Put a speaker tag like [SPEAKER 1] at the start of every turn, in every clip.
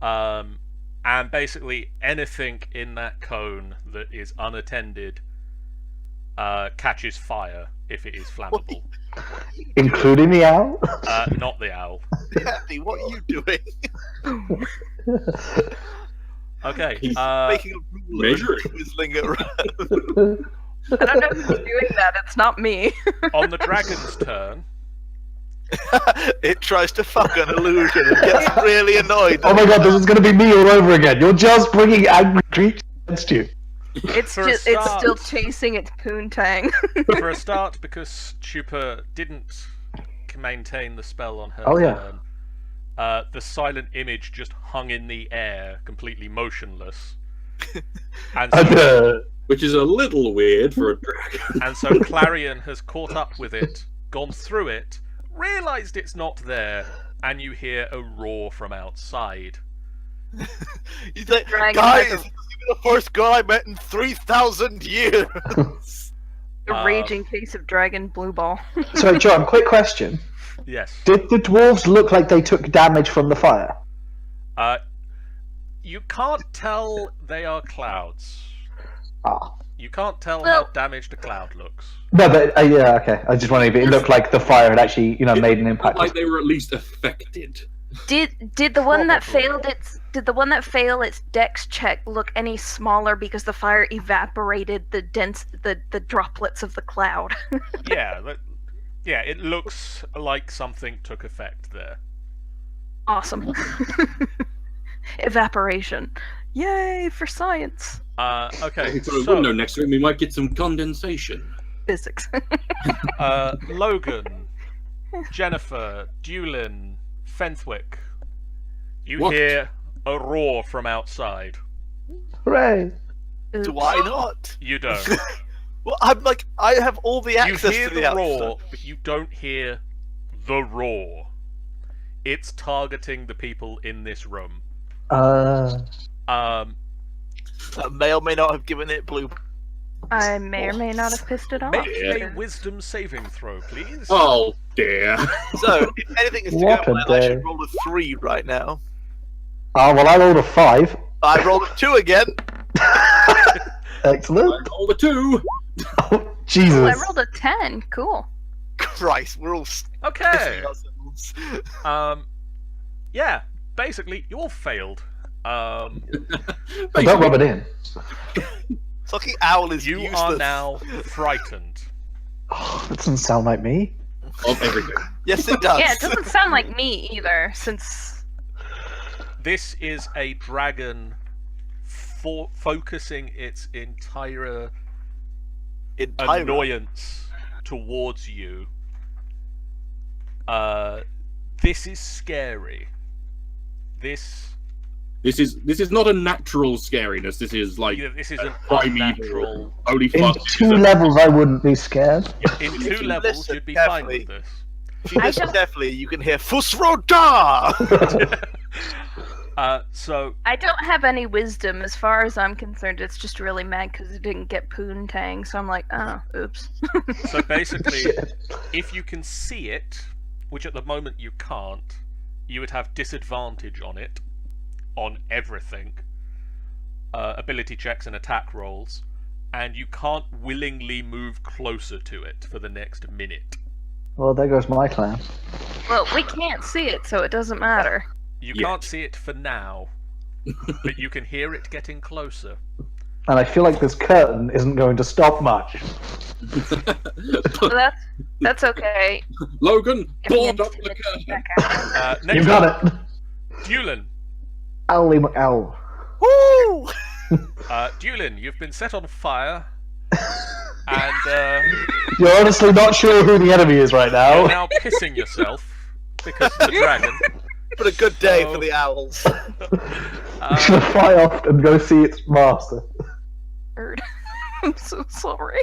[SPEAKER 1] And basically anything in that cone that is unattended catches fire if it is flammable.
[SPEAKER 2] Including the owl?
[SPEAKER 1] Not the owl.
[SPEAKER 3] Andy, what are you doing?
[SPEAKER 1] Okay.
[SPEAKER 3] He's making a ruler and whistling it around.
[SPEAKER 4] I don't know who's doing that. It's not me.
[SPEAKER 1] On the dragon's turn,
[SPEAKER 3] It tries to fuck an illusion and gets really annoyed.
[SPEAKER 2] Oh my god, this is going to be me all over again. You're just bringing angry creatures against you.
[SPEAKER 4] It's
[SPEAKER 1] For a
[SPEAKER 4] just, it's
[SPEAKER 1] start.
[SPEAKER 4] still chasing its poontang.
[SPEAKER 1] for a start, because Chupa didn't maintain the spell on her
[SPEAKER 2] Oh, yeah.
[SPEAKER 1] turn, the silent image just hung in the air, completely motionless. And so,
[SPEAKER 5] Which is a little weird for a dragon.
[SPEAKER 1] and so Clarion has caught up with it, gone through it, realised it's not there, and you hear a roar from outside.
[SPEAKER 3] He's like,
[SPEAKER 4] Dragon
[SPEAKER 3] guys,
[SPEAKER 4] has
[SPEAKER 3] this is the first girl I met in 3,000 years.
[SPEAKER 4] A raging case of dragon blue ball.
[SPEAKER 2] So, John, quick question.
[SPEAKER 1] Yes.
[SPEAKER 2] Did the dwarves look like they took damage from the fire?
[SPEAKER 1] You can't tell they are clouds.
[SPEAKER 2] Ah.
[SPEAKER 1] You can't tell
[SPEAKER 4] Well-
[SPEAKER 1] how damaged a cloud looks.
[SPEAKER 2] No, but, yeah, okay. I was just wondering if it looked like the fire had actually, made an impact.
[SPEAKER 5] Like they were at least affected.
[SPEAKER 4] Did the one that
[SPEAKER 1] Probably.
[SPEAKER 4] failed its dex check look any smaller because the fire evaporated the droplets of the cloud?
[SPEAKER 1] Yeah, it looks like something took effect there.
[SPEAKER 4] Awesome. Evaporation. Yay for science.
[SPEAKER 1] Okay,
[SPEAKER 5] If we put a
[SPEAKER 1] so
[SPEAKER 5] window next to it, we might get some condensation.
[SPEAKER 4] Physics.
[SPEAKER 1] Logan, Jennifer, Dulin, Fenthwick, you
[SPEAKER 5] What?
[SPEAKER 1] hear a roar from outside.
[SPEAKER 2] Hooray!
[SPEAKER 3] Do I not?
[SPEAKER 1] You don't.
[SPEAKER 3] Well, I'm like, I have all the
[SPEAKER 1] You
[SPEAKER 3] access
[SPEAKER 1] hear
[SPEAKER 3] to the
[SPEAKER 1] the
[SPEAKER 3] outside.
[SPEAKER 1] roar, but you don't hear the roar. It's targeting the people in this room.
[SPEAKER 3] That may or may not have given it blue.
[SPEAKER 4] I may or may not have pissed it off.
[SPEAKER 1] Make
[SPEAKER 5] yeah.
[SPEAKER 1] a wisdom saving throw, please.
[SPEAKER 5] Oh dear.
[SPEAKER 3] So, if anything is to
[SPEAKER 2] What
[SPEAKER 3] go
[SPEAKER 2] a
[SPEAKER 3] well, I
[SPEAKER 2] day.
[SPEAKER 3] should roll a 3 right now.
[SPEAKER 2] Well, I rolled a 5.
[SPEAKER 3] I rolled a 2 again.
[SPEAKER 2] Excellent.
[SPEAKER 5] All the 2.
[SPEAKER 2] Oh, Jesus.
[SPEAKER 4] Ooh, I rolled a 10. Cool.
[SPEAKER 3] Christ, we're all
[SPEAKER 1] Okay.
[SPEAKER 3] pissing ourselves.
[SPEAKER 1] Yeah. Basically, you all failed.
[SPEAKER 2] Don't rub it in.
[SPEAKER 3] Fucking owl is
[SPEAKER 1] You
[SPEAKER 3] useless.
[SPEAKER 1] are now frightened.
[SPEAKER 2] Oh, that doesn't sound like me.
[SPEAKER 5] Of everything.
[SPEAKER 3] Yes, it does.
[SPEAKER 4] Yeah, it doesn't sound like me either, since
[SPEAKER 1] This is a dragon focusing its entire annoyance towards you. This is scary. This
[SPEAKER 5] This is not a natural scariness. This is like
[SPEAKER 1] is an
[SPEAKER 5] primeval.
[SPEAKER 1] unnatural.
[SPEAKER 5] Holy
[SPEAKER 2] In
[SPEAKER 5] fuck.
[SPEAKER 2] 2 levels, I wouldn't be scared.
[SPEAKER 1] In
[SPEAKER 3] If
[SPEAKER 1] 2
[SPEAKER 3] you
[SPEAKER 1] levels,
[SPEAKER 3] listen
[SPEAKER 1] you'd be fine
[SPEAKER 3] carefully.
[SPEAKER 1] with this.
[SPEAKER 3] If you
[SPEAKER 4] I
[SPEAKER 3] listen
[SPEAKER 4] don't-
[SPEAKER 3] carefully, you can hear Fusroda!
[SPEAKER 1] So
[SPEAKER 4] I don't have any wisdom as far as I'm concerned. It's just really mad because it didn't get poontang, so I'm like, oh, oops.
[SPEAKER 1] So basically,
[SPEAKER 2] Shit.
[SPEAKER 1] if you can see it, which at the moment you can't, you would have disadvantage on it, on everything, ability checks and attack rolls, and you can't willingly move closer to it for the next minute.
[SPEAKER 2] Well, there goes my clan.
[SPEAKER 4] Well, we can't see it, so it doesn't matter.
[SPEAKER 1] You
[SPEAKER 5] Yet.
[SPEAKER 1] can't see it for now, but you can hear it getting closer.
[SPEAKER 2] And I feel like this curtain isn't going to stop much.
[SPEAKER 4] So that's okay.
[SPEAKER 5] Logan,
[SPEAKER 4] Give me
[SPEAKER 5] board up the
[SPEAKER 4] intimidate
[SPEAKER 5] curtain.
[SPEAKER 4] back out.
[SPEAKER 1] Next
[SPEAKER 2] You've got it.
[SPEAKER 1] Dulin.
[SPEAKER 2] Owly McOwl.
[SPEAKER 3] Woo!
[SPEAKER 1] Dulin, you've been set on fire, and
[SPEAKER 2] You're honestly not sure who the enemy is right
[SPEAKER 1] you're
[SPEAKER 2] now.
[SPEAKER 1] now pissing yourself because of the dragon.
[SPEAKER 3] But a good day
[SPEAKER 1] So-
[SPEAKER 3] for the owls.
[SPEAKER 2] You should fly off and go see its master.
[SPEAKER 4] Bird. I'm so sorry.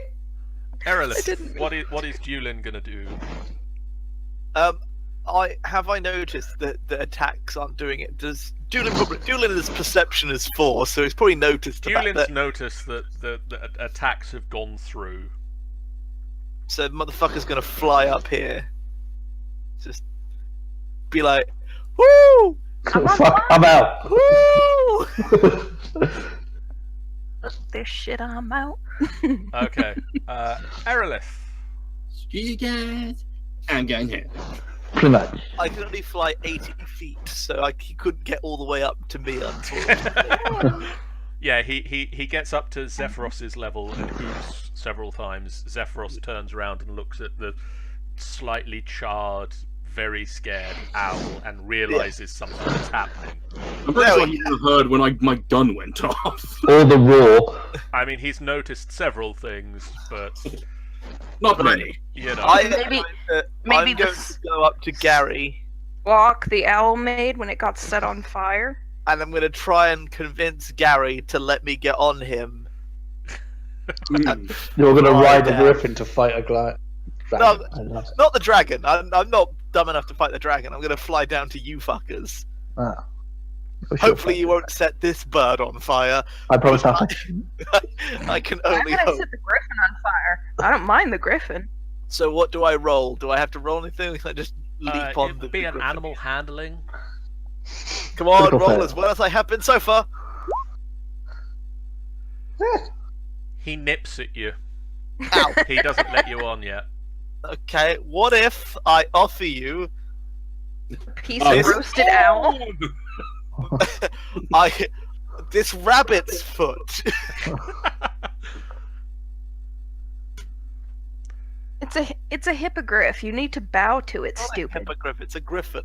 [SPEAKER 4] I
[SPEAKER 1] Erelith,
[SPEAKER 4] didn't-
[SPEAKER 1] what is Dulin gonna do?
[SPEAKER 3] I noticed that the attacks aren't doing it. Does Dulin's perception is 4, so he's probably noticed the fact
[SPEAKER 1] Dulin's
[SPEAKER 3] that
[SPEAKER 1] noticed that the attacks have gone through.
[SPEAKER 3] so motherfucker's gonna fly up here. Just be like, woo!
[SPEAKER 2] Fuck, I'm out.
[SPEAKER 3] Woo!
[SPEAKER 4] Fuck this shit, I'm out.
[SPEAKER 1] Okay. Aerolith.
[SPEAKER 5] You guys, I'm going here.
[SPEAKER 2] Pretty much.
[SPEAKER 3] I can only fly 80 feet, so he couldn't get all the way up to me, unfortunately.
[SPEAKER 1] Yeah, he gets up to Zephyros's level and hoots several times. Zephyros turns around and looks at the slightly charred, very scared owl and realizes something is happening.
[SPEAKER 5] I'm pretty sure he heard when my gun went off.
[SPEAKER 2] Or the roar.
[SPEAKER 1] I mean, he's noticed several things, but
[SPEAKER 5] Not many.
[SPEAKER 1] you know.
[SPEAKER 3] I'm
[SPEAKER 4] Maybe
[SPEAKER 3] going
[SPEAKER 4] the
[SPEAKER 3] to go up to Gary,
[SPEAKER 4] walk the owl made when it got set on fire.
[SPEAKER 3] and I'm going to try and convince Gary to let me get on him.
[SPEAKER 5] Mm.
[SPEAKER 2] You're gonna
[SPEAKER 3] Oh,
[SPEAKER 2] ride the
[SPEAKER 3] damn.
[SPEAKER 2] griffin to fight a dragon.
[SPEAKER 3] No.
[SPEAKER 2] I love it.
[SPEAKER 3] Not the dragon. I'm not dumb enough to fight the dragon. I'm going to fly down to you fuckers.
[SPEAKER 2] Ah. We should
[SPEAKER 3] Hopefully
[SPEAKER 2] fight
[SPEAKER 3] you won't set this bird on fire.
[SPEAKER 2] I promise not.
[SPEAKER 3] I can
[SPEAKER 4] I'm
[SPEAKER 3] only
[SPEAKER 4] gonna
[SPEAKER 3] hope.
[SPEAKER 4] set the griffin on fire. I don't mind the griffin.
[SPEAKER 3] So what do I roll? Do I have to roll anything? Or can I just leap on
[SPEAKER 1] It'd
[SPEAKER 3] the
[SPEAKER 1] be an
[SPEAKER 3] griffin?
[SPEAKER 1] animal handling.
[SPEAKER 3] Come on,
[SPEAKER 2] Critical
[SPEAKER 3] roll
[SPEAKER 2] fail.
[SPEAKER 3] as well as I have been so far.
[SPEAKER 1] He nips at you.
[SPEAKER 3] Ow.
[SPEAKER 1] He doesn't let you on yet.
[SPEAKER 3] Okay, what if I offer you
[SPEAKER 4] Piece
[SPEAKER 5] Oh,
[SPEAKER 4] of roasted owl.
[SPEAKER 3] this rabbit's foot?
[SPEAKER 4] It's a hippogriff. You need to bow to it,
[SPEAKER 3] Not a
[SPEAKER 4] stupid.
[SPEAKER 3] hippogriff, it's a griffin.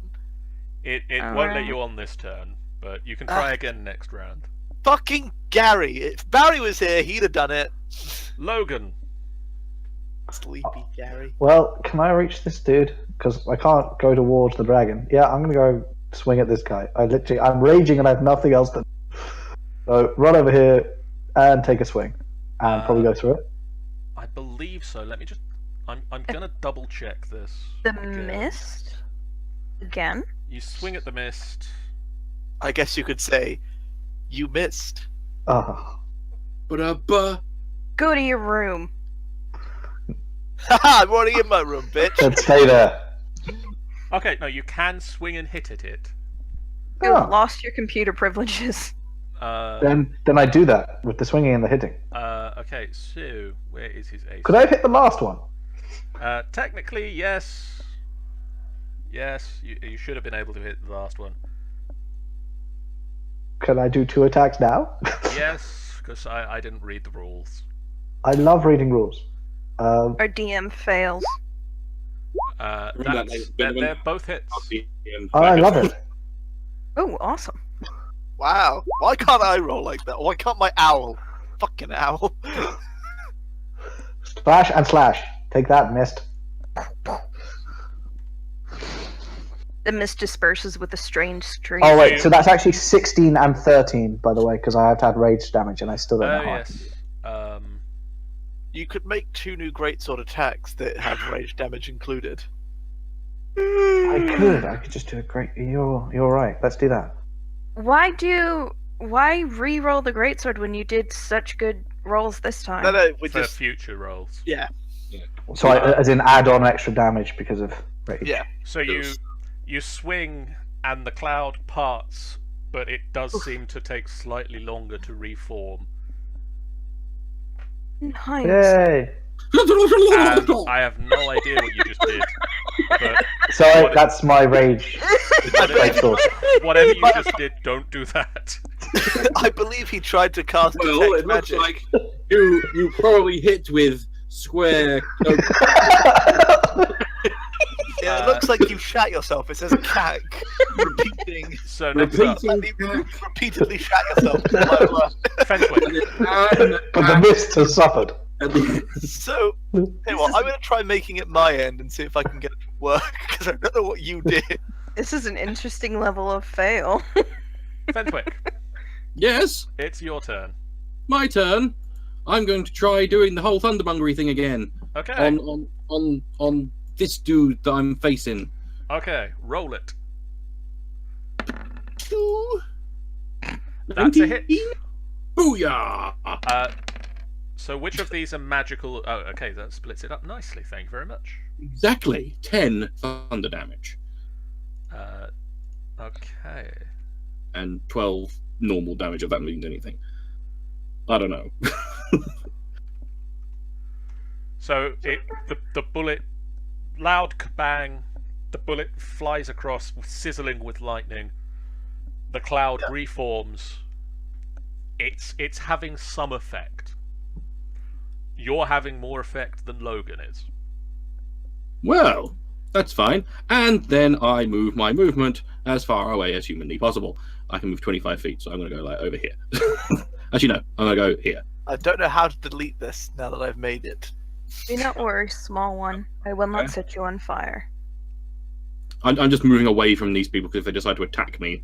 [SPEAKER 1] It won't let
[SPEAKER 4] Alright.
[SPEAKER 1] you on this turn, but you can try again next round.
[SPEAKER 3] Fucking Gary! If Barry was here, he'd have done it.
[SPEAKER 1] Logan.
[SPEAKER 3] Sleepy Gary.
[SPEAKER 2] Well, can I reach this dude? Because I can't go towards the dragon. Yeah, I'm gonna go swing at this guy. I'm raging and I have nothing else to do. So run over here and take a swing. And probably go through it.
[SPEAKER 1] I believe so. Let me just. I'm gonna double check this.
[SPEAKER 4] The
[SPEAKER 1] again.
[SPEAKER 4] mist? Again?
[SPEAKER 1] You swing at the mist.
[SPEAKER 3] I guess you could say, you missed.
[SPEAKER 2] Ah.
[SPEAKER 5] Ba-da-ba.
[SPEAKER 4] Go to your room.
[SPEAKER 3] Haha, I'm already in my room, bitch.
[SPEAKER 2] Let's stay there.
[SPEAKER 1] Okay, no, you can swing and hit at it.
[SPEAKER 4] You've
[SPEAKER 2] Oh.
[SPEAKER 4] lost your computer privileges.
[SPEAKER 2] Then I do that with the swinging and the hitting.
[SPEAKER 1] Okay, so where is his ace?
[SPEAKER 2] Could I have hit the last one?
[SPEAKER 1] Technically, yes. Yes, you should have been able to hit the last one.
[SPEAKER 2] Can I do 2 attacks now?
[SPEAKER 1] Yes, because I didn't read the rules.
[SPEAKER 2] I love reading rules.
[SPEAKER 4] Our DM fails.
[SPEAKER 1] They're both hits.
[SPEAKER 2] I love it.
[SPEAKER 4] Oh, awesome.
[SPEAKER 3] Wow. Why can't I roll like that? Why can't my owl? Fucking owl.
[SPEAKER 2] Slash and slash. Take that, mist.
[SPEAKER 4] The mist disperses with a strange stream.
[SPEAKER 2] Oh wait, so that's actually 16 and 13, by the way, because I have had rage damage and I still don't know
[SPEAKER 1] Oh
[SPEAKER 2] how.
[SPEAKER 1] yes.
[SPEAKER 3] You could make 2 new greatsword attacks that have rage damage included.
[SPEAKER 2] I could just do a great. You're right. Let's do that.
[SPEAKER 4] Why re-roll the greatsword when you did such good rolls this time?
[SPEAKER 3] No, we
[SPEAKER 1] For
[SPEAKER 3] just
[SPEAKER 1] future rolls.
[SPEAKER 3] yeah.
[SPEAKER 2] So as in add on extra damage because of rage.
[SPEAKER 3] Yeah.
[SPEAKER 1] So you swing and the cloud parts, but it does seem to take slightly longer to reform.
[SPEAKER 4] Nice.
[SPEAKER 2] Yay!
[SPEAKER 1] And I have no idea what you just did, but
[SPEAKER 2] So
[SPEAKER 1] What-
[SPEAKER 2] that's my rage. Rage sword.
[SPEAKER 1] whatever you just did, don't do that.
[SPEAKER 3] I believe he tried to cast
[SPEAKER 5] Well,
[SPEAKER 3] detect
[SPEAKER 5] it looks
[SPEAKER 3] magic.
[SPEAKER 5] like you probably hit with square. No,
[SPEAKER 3] It looks like you shat yourself. It says cack. Repeating.
[SPEAKER 1] So next up,
[SPEAKER 5] repeating.
[SPEAKER 3] You repeatedly shat yourself. Like,
[SPEAKER 1] Fentwick.
[SPEAKER 2] But the mist has suffered.
[SPEAKER 3] so, hey, well, I'm going to try making it my end and see if I can get it to work, because I don't know what you did.
[SPEAKER 4] This is an interesting level of fail.
[SPEAKER 1] Fentwick,
[SPEAKER 5] Yes,
[SPEAKER 1] it's your turn.
[SPEAKER 5] my turn. I'm going to try doing the whole thundermongery thing again
[SPEAKER 1] Okay.
[SPEAKER 5] on this dude that I'm facing.
[SPEAKER 1] Okay. Roll it.
[SPEAKER 5] 2.
[SPEAKER 1] That's a hit.
[SPEAKER 5] Booyah!
[SPEAKER 1] So which of these are magical? Oh, okay. That splits it up nicely. Thank you very much.
[SPEAKER 5] Exactly 10 thunder damage.
[SPEAKER 1] Okay.
[SPEAKER 5] And 12 normal damage, if that means anything. I don't know.
[SPEAKER 1] So the bullet, loud kabang, the bullet flies across, sizzling with lightning. The cloud reforms. It's having some effect. You're having more effect than Logan is.
[SPEAKER 5] Well, that's fine. And then I move my movement as far away as humanly possible. I can move 25 feet, so I'm going to go like over here. Actually, no, I'm going to go here.
[SPEAKER 3] I don't know how to delete this now that I've made it.
[SPEAKER 4] Do not worry, small one. I will not
[SPEAKER 5] Okay.
[SPEAKER 4] set you on fire.
[SPEAKER 5] I'm just moving away from these people because if they decide to attack me,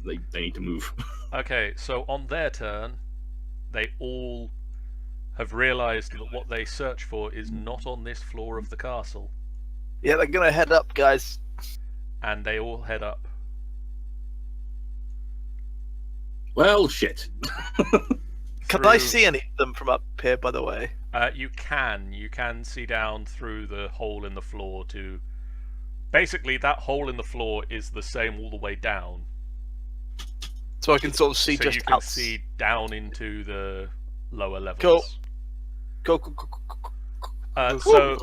[SPEAKER 5] they need to move.
[SPEAKER 1] Okay, so on their turn, they all have realised that what they search for is not on this floor of the castle,
[SPEAKER 3] Yeah, they're gonna head up, guys.
[SPEAKER 1] and they all head up.
[SPEAKER 5] Well, shit.
[SPEAKER 3] Can I
[SPEAKER 1] through-
[SPEAKER 3] see any of them from up here, by the way?
[SPEAKER 1] You can see down through the hole in the floor to. Basically, that hole in the floor is the same all the way down.
[SPEAKER 3] So I can sort of see
[SPEAKER 1] So
[SPEAKER 3] just
[SPEAKER 1] you can
[SPEAKER 3] out.
[SPEAKER 1] see down into the lower levels.
[SPEAKER 3] Cool. Go.
[SPEAKER 1] So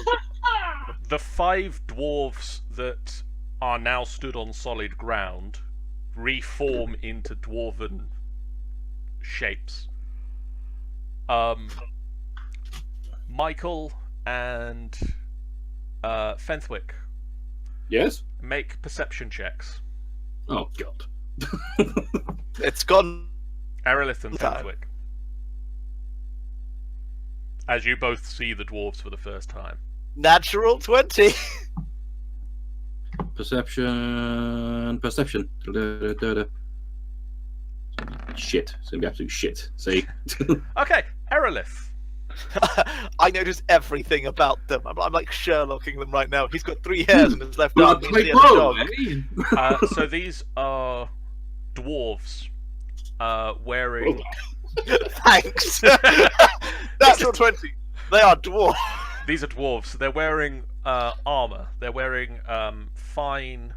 [SPEAKER 1] the 5 dwarves that are now stood on solid ground reform into dwarven shapes. Michael and Fenthwick,
[SPEAKER 5] Yes?
[SPEAKER 1] make perception checks.
[SPEAKER 5] Oh, God.
[SPEAKER 3] It's gone.
[SPEAKER 1] Aerolith and
[SPEAKER 3] Okay.
[SPEAKER 1] Fenthwick. As you both see the dwarves for the first time.
[SPEAKER 3] Natural 20.
[SPEAKER 5] Perception. Da-da-da-da-da. Shit. It's going to be absolute shit. See?
[SPEAKER 1] Okay, Aerolith.
[SPEAKER 3] I notice everything about them. I'm like Sherlocking them right now. He's got 3 hairs in his left arm. Means he has a dog.
[SPEAKER 1] So these are dwarves wearing.
[SPEAKER 3] Thanks. Natural 20. They are dwarf.
[SPEAKER 1] These are dwarves. They're wearing armor. They're wearing fine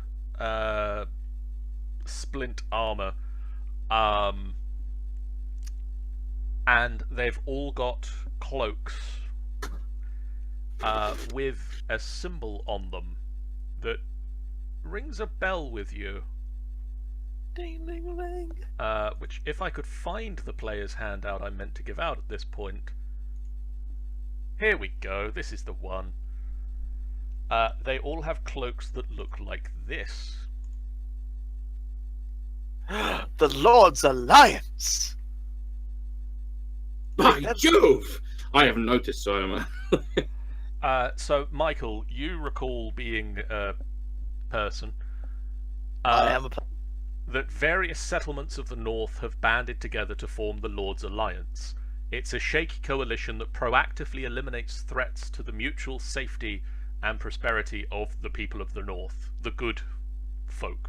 [SPEAKER 1] splint armor, and they've all got cloaks with a symbol on them that rings a bell with you.
[SPEAKER 3] Ding, ding, ding.
[SPEAKER 1] Which, if I could find the player's handout I meant to give out at this point. Here we go, this is the one. They all have cloaks that look like this.
[SPEAKER 3] The Lord's Alliance.
[SPEAKER 5] By Jove! I haven't noticed, so I'm...
[SPEAKER 1] So, Michael, you recall being a person.
[SPEAKER 3] I am a.
[SPEAKER 1] That various settlements of the north have banded together to form the Lord's Alliance. It's a shaky coalition that proactively eliminates threats to the mutual safety and prosperity of the people of the north, the good folk.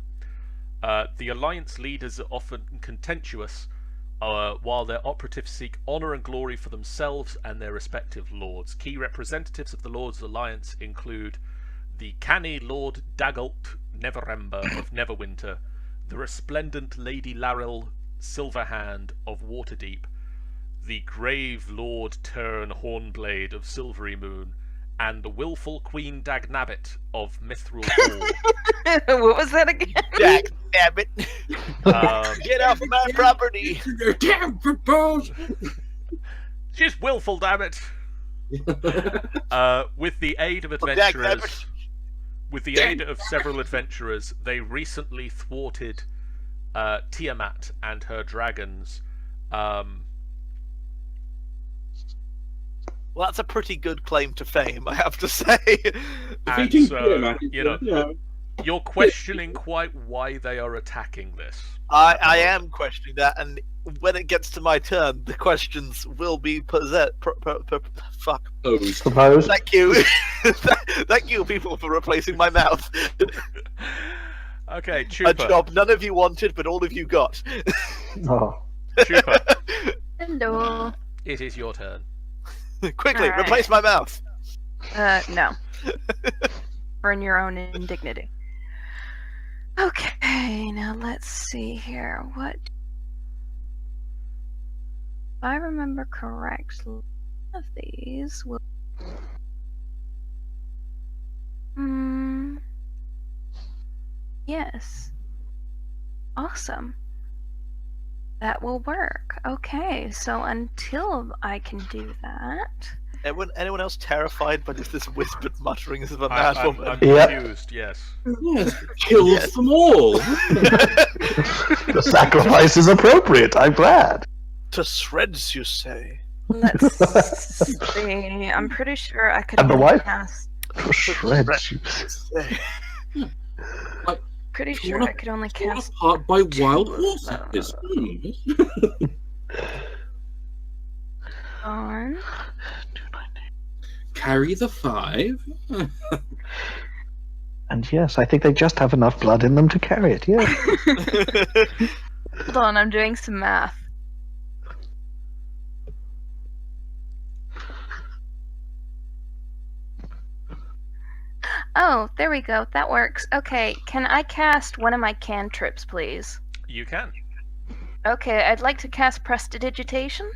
[SPEAKER 1] The Alliance leaders are often contentious, while their operatives seek honour and glory for themselves and their respective lords. Key representatives of the Lord's Alliance include the canny Lord Dagult Neverember of Neverwinter, the resplendent Lady Larrel Silverhand of Waterdeep, the grave Lord Tern Hornblade of Silvery Moon, and the willful Queen Dagnabbit of Mithril Hall.
[SPEAKER 4] What was that again?
[SPEAKER 3] Jack, damn it. Get off my property.
[SPEAKER 5] Damn propose!
[SPEAKER 1] She's willful, damn it! With the aid of
[SPEAKER 3] Dagnabbit.
[SPEAKER 1] adventurers, with the aid of several adventurers, they recently thwarted Tiamat and her dragons.
[SPEAKER 3] Well, that's a pretty good claim to fame, I have to say.
[SPEAKER 1] And
[SPEAKER 5] Defeating
[SPEAKER 1] so,
[SPEAKER 5] Tiamat is
[SPEAKER 1] you know,
[SPEAKER 5] good, yeah.
[SPEAKER 1] you're questioning quite why they are attacking this.
[SPEAKER 3] I am questioning that, and when it gets to my turn, the questions will be fuck.
[SPEAKER 5] Oh,
[SPEAKER 2] Suppose.
[SPEAKER 3] Thank you. Thank you, people, for replacing my mouth.
[SPEAKER 1] Okay,
[SPEAKER 3] A
[SPEAKER 1] Chupa.
[SPEAKER 3] job none of you wanted, but all of you got.
[SPEAKER 2] Oh.
[SPEAKER 1] Chupa,
[SPEAKER 4] Hello.
[SPEAKER 1] it is your turn.
[SPEAKER 3] Quickly,
[SPEAKER 4] Alright.
[SPEAKER 3] replace my mouth.
[SPEAKER 4] No. Burn your own indignity. Okay, now let's see here. What? If I remember correctly, one of these will. Yes. Awesome. That will work. Okay, so until I can do that.
[SPEAKER 3] Anyone else terrified by just this whispered mutterings of a
[SPEAKER 1] I'm
[SPEAKER 3] mad woman?
[SPEAKER 2] Yep.
[SPEAKER 1] confused, yes.
[SPEAKER 5] Yes, kills them all.
[SPEAKER 2] The sacrifice is appropriate. I'm glad.
[SPEAKER 3] To shreds, you say?
[SPEAKER 4] Let's see. I'm pretty sure I could
[SPEAKER 2] And the
[SPEAKER 4] only
[SPEAKER 2] wife?
[SPEAKER 4] cast.
[SPEAKER 2] For shreds.
[SPEAKER 4] Pretty sure I could only
[SPEAKER 5] Torn
[SPEAKER 4] cast.
[SPEAKER 5] apart by wild horses.
[SPEAKER 4] On.
[SPEAKER 5] Carry the 5.
[SPEAKER 2] And yes, I think they just have enough blood in them to carry it. Yeah.
[SPEAKER 4] Hold on, I'm doing some math. Oh, there we go. That works. Okay, can I cast one of my cantrips, please?
[SPEAKER 1] You can.
[SPEAKER 4] Okay, I'd like to cast Prestidigitation.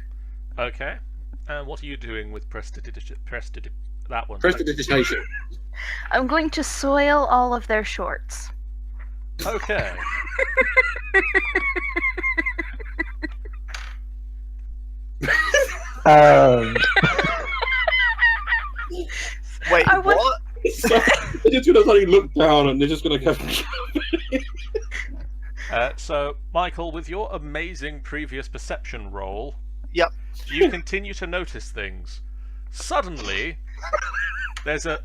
[SPEAKER 1] Okay. And what are you doing with that one?
[SPEAKER 5] Prestidigitation.
[SPEAKER 4] I'm going to soil all of their shorts.
[SPEAKER 1] Okay.
[SPEAKER 3] Wait,
[SPEAKER 4] I was-
[SPEAKER 3] what?
[SPEAKER 5] They're just gonna suddenly look down and they're just gonna go.
[SPEAKER 1] So, Michael, with your amazing previous perception roll,
[SPEAKER 3] Yep.
[SPEAKER 1] you continue to notice things. Suddenly, there's a